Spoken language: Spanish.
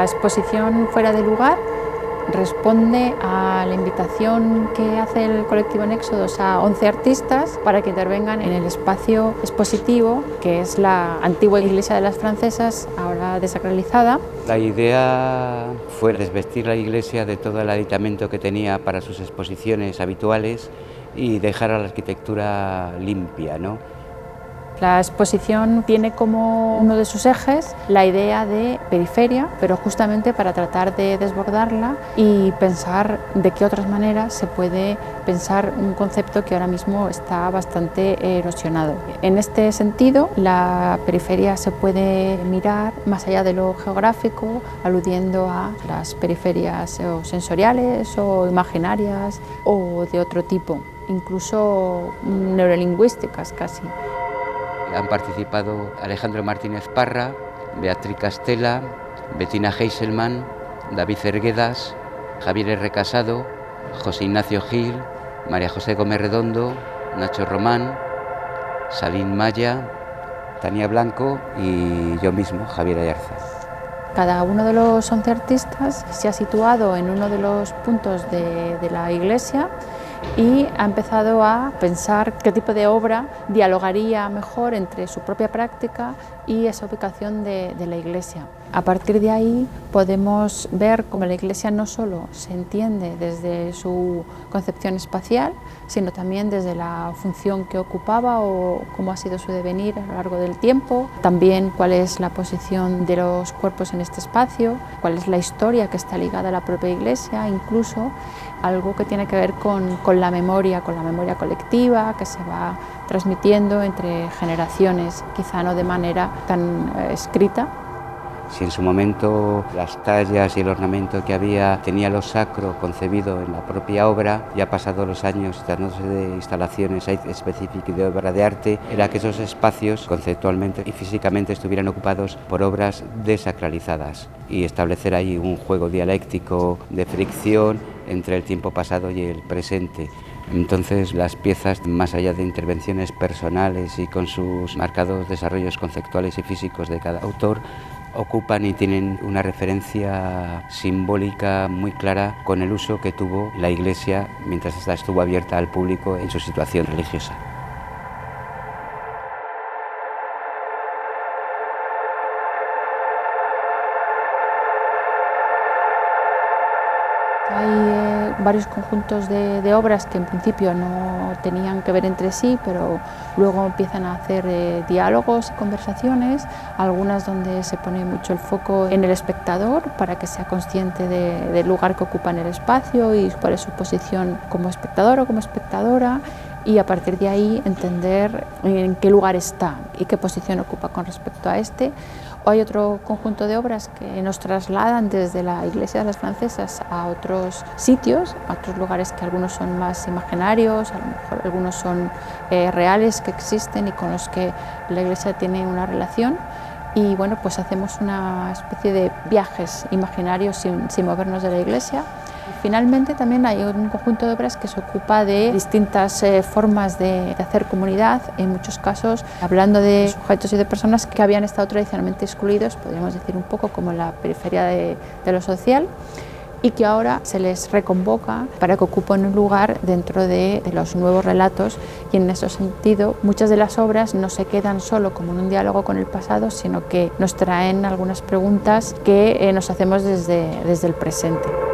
exposición Fuera de lugar responde a la invitación que hace el colectivo Néxodos a 11 artistas para que intervengan en el espacio expositivo, que es la antigua iglesia de las francesas, ahora desacralizada. La idea fue desvestir la iglesia de todo el aditamento que tenía para sus exposiciones habituales y dejar a la arquitectura limpia, ¿no? La exposición tiene como uno de sus ejes la idea de periferia, pero justamente para tratar de desbordarla y pensar de qué otras maneras se puede pensar un concepto que ahora mismo está bastante erosionado. En este sentido, la periferia se puede mirar más allá de lo geográfico, aludiendo a las periferias o sensoriales o imaginarias o de otro tipo, incluso neurolingüísticas casi. Han participado Alejandro Martínez Parra, Beatriz Castela, Bettina Heiselman, David Cerguedas, Javier R. Casado, José Ignacio Gil, María José Gómez Redondo, Nacho Román, Salín Maya, Tania Blanco y yo mismo, Javier Ayarza. Cada uno de los 11 artistas se ha situado en uno de los puntos de la iglesia y ha empezado a pensar qué tipo de obra dialogaría mejor entre su propia práctica y esa ubicación de la iglesia. A partir de ahí podemos ver cómo la iglesia no solo se entiende desde su concepción espacial, sino también desde la función que ocupaba o cómo ha sido su devenir a lo largo del tiempo, también cuál es la posición de los cuerpos en este espacio, cuál es la historia que está ligada a la propia iglesia, incluso algo que tiene que ver con la memoria colectiva que se va transmitiendo entre generaciones, quizá no de manera tan escrita. Si en su momento las tallas y el ornamento que había tenía lo sacro concebido en la propia obra, ya pasados los años, tratándose de instalaciones específicas de obra de arte, era que esos espacios conceptualmente y físicamente estuvieran ocupados por obras desacralizadas y establecer ahí un juego dialéctico de fricción entre el tiempo pasado y el presente. Entonces las piezas, más allá de intervenciones personales y con sus marcados desarrollos conceptuales y físicos de cada autor, ocupan y tienen una referencia simbólica muy clara con el uso que tuvo la iglesia mientras esta estuvo abierta al público en su situación religiosa. Hay varios conjuntos de obras que en principio no tenían que ver entre sí, pero luego empiezan a hacer diálogos y conversaciones, algunas donde se pone mucho el foco en el espectador para que sea consciente del lugar que ocupa en el espacio y cuál es su posición como espectador o como espectadora, y a partir de ahí entender en qué lugar está y qué posición ocupa con respecto a este. O hay otro conjunto de obras que nos trasladan desde la iglesia de las francesas a otros sitios, a otros lugares que algunos son más imaginarios, a lo mejor algunos son reales que existen y con los que la iglesia tiene una relación. Y bueno, pues hacemos una especie de viajes imaginarios sin movernos de la iglesia. Finalmente también hay un conjunto de obras que se ocupa de distintas formas de hacer comunidad, en muchos casos hablando de sujetos y de personas que habían estado tradicionalmente excluidos, podríamos decir un poco como la periferia de lo social, y que ahora se les reconvoca para que ocupen un lugar dentro de los nuevos relatos, y en ese sentido muchas de las obras no se quedan solo como en un diálogo con el pasado, sino que nos traen algunas preguntas que nos hacemos desde el presente.